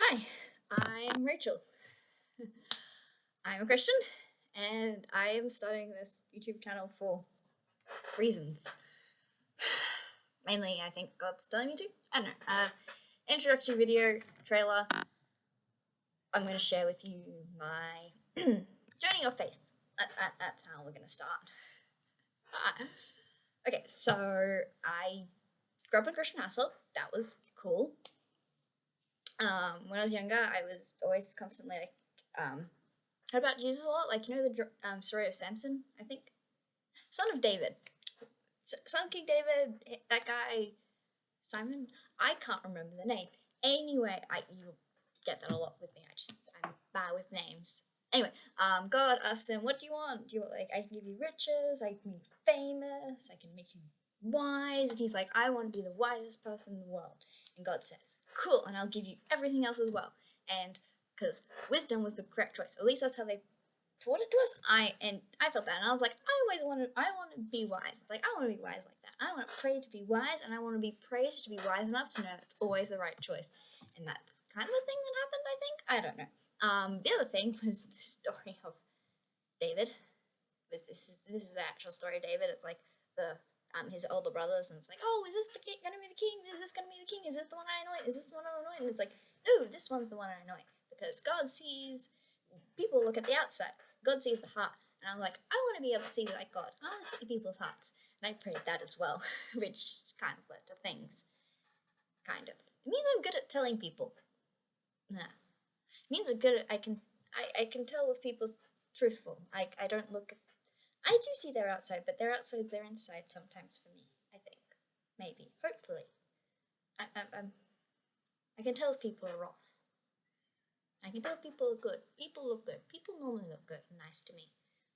Hi, I'm Rachel. I'm a Christian, and I am starting this YouTube channel for reasons. Mainly, I think God's telling me to. I don't know. Introductory video, trailer. I'm going to share with you my journey of faith. That's how we're going to start. Okay, so I grew up in a Christian household. That was cool. When I was younger, I was always constantly like, heard about Jesus a lot. Like, you know the story of Samson, I think? Son of David. Son of King David, that guy, Simon? I can't remember the name. Anyway, you get that a lot with me. I'm bad with names. Anyway, God asked him, "What do you want? Do you want, like, I can give you riches, I can make you famous, I can make you wise?" And he's like, "I want to be the wisest person in the world." And God says, "Cool, and I'll give you everything else as well." And because wisdom was the correct choice, at least that's how they taught it to us. I felt that, and I was like, I want to be wise. It's like, I want to be wise like that. I want to pray to be wise, and I want to be praised to be wise enough to know that's always the right choice. And that's kind of a thing that happened, I think. I don't know. The other thing was the story of David. This is the actual story of David. It's like the his older brothers, and it's like, oh, is this the king gonna be the king? Is this gonna be the king? Is this the one I anoint? Is this the one I anoint? And it's like, no, this one's the one I anoint, because God sees people look at the outside. God sees the heart. And I'm like, I want to be able to see like God. I want to see people's hearts. And I prayed that as well, which kind of led to things. Kind of. It means I'm good at telling people. Nah. It means I'm good at, I can tell if people's truthful. I don't look at, I do see their outside, but their outside's their inside sometimes for me, I think. Maybe. Hopefully. I can tell if people are off. I can tell people are good. People look good. People normally look good and nice to me.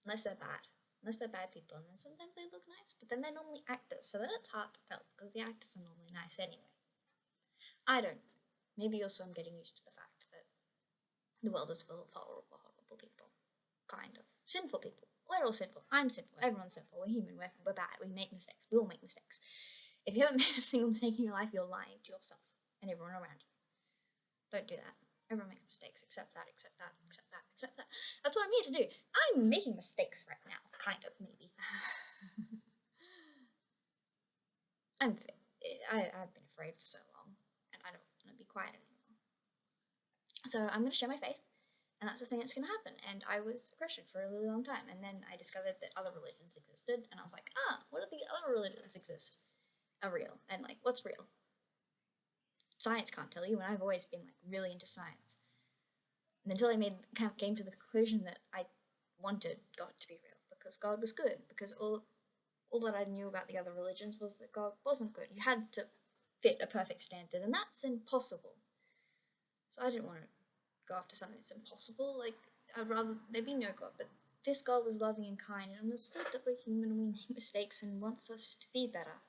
Unless they're bad. Unless they're bad people. And then sometimes they look nice, but then they're normally actors. So then it's hard to tell because the actors are normally nice anyway. I don't. Maybe also I'm getting used to the fact that the world is full of horrible, horrible people. Kind of. Sinful people. We're all sinful. I'm sinful. Everyone's sinful. We're human. We're bad. We make mistakes. We all make mistakes. If you haven't made a single mistake in your life, you're lying to yourself and everyone around you. Don't do that. Everyone makes mistakes. Accept that, accept that, accept that, accept that. That's what I'm here to do. I'm making mistakes right now. Kind of, maybe. I've been afraid for so long, and I don't want to be quiet anymore. So I'm going to share my faith, and that's the thing that's going to happen. And I was a Christian for a really long time, and then I discovered that other religions existed, and I was like, what are the other religions exist? Are real, and like, what's real? Science can't tell you, and I've always been like really into science. And until I came to the conclusion that I wanted God to be real, because God was good, because all that I knew about the other religions was that God wasn't good. You had to fit a perfect standard, and that's impossible. So I didn't want to go after something that's impossible. Like, I'd rather there be no God, but this God was loving and kind and understood that we're human and we make mistakes and wants us to be better,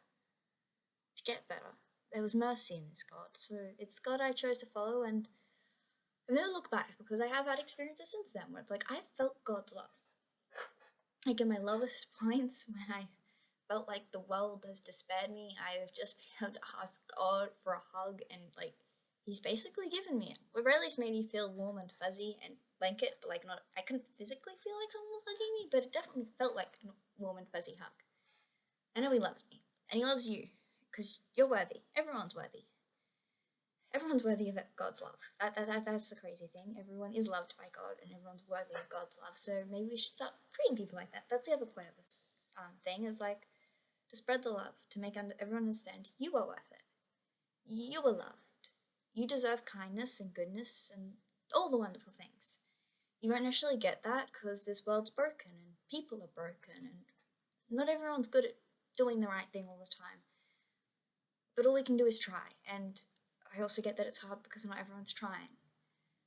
to get better. There was mercy in this God, so it's God I chose to follow, and I've never looked back because I have had experiences since then where it's like I felt God's love. Like in my lowest points, when I felt like the world has despaired me, I have just been able to ask God for a hug, and like He's basically given me it. It at least made me feel warm and fuzzy and blanket, but like not. I couldn't physically feel like someone was hugging me, but it definitely felt like a warm and fuzzy hug. I know He loves me, and He loves you because you're worthy. Everyone's worthy. Everyone's worthy of God's love. That's the crazy thing. Everyone is loved by God, and everyone's worthy of God's love. So maybe we should start treating people like that. That's the other point of this thing, is like to spread the love, to make everyone understand you are worth it. You are loved. You deserve kindness and goodness and all the wonderful things. You won't necessarily get that because this world's broken and people are broken, and not everyone's good at doing the right thing all the time. But all we can do is try, and I also get that it's hard because not everyone's trying.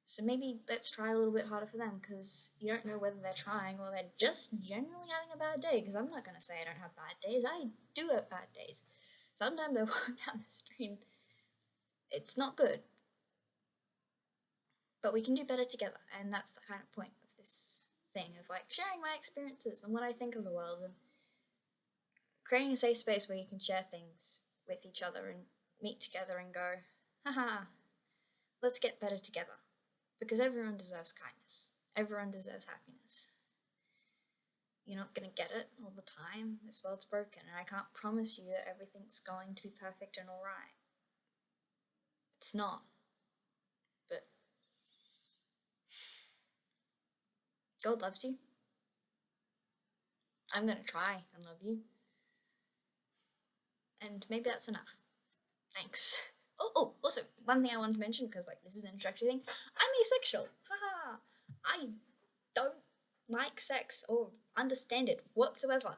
So maybe let's try a little bit harder for them, because you don't know whether they're trying or they're just generally having a bad day. Because I'm not going to say I don't have bad days. I do have bad days. Sometimes I walk down the street and it's not good. But we can do better together, and that's the kind of point of this thing, of like sharing my experiences and what I think of the world, and creating a safe space where you can share things with each other and meet together and go, haha, let's get better together, because everyone deserves kindness. Everyone deserves happiness. You're not going to get it all the time. This world's broken, and I can't promise you that everything's going to be perfect and alright. It's not. But God loves you. I'm going to try and love you. And maybe that's enough. Thanks. Also, one thing I wanted to mention, because this is an introductory thing, I'm asexual. Haha. I don't like sex or understand it whatsoever.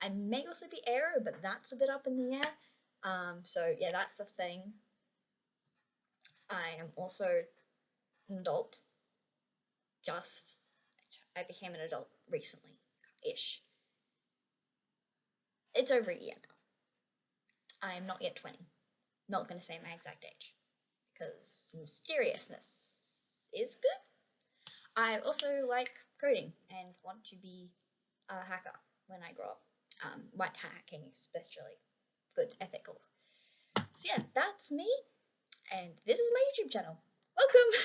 I may also be hetero, but that's a bit up in the air. So yeah, that's a thing. I am also an adult. I became an adult recently-ish. It's over a year now. I am not yet 20. Not going to say my exact age, because mysteriousness is good. I also like coding and want to be a hacker when I grow up. White hacking especially. Good, ethical. So yeah, that's me, and this is my YouTube channel. Welcome!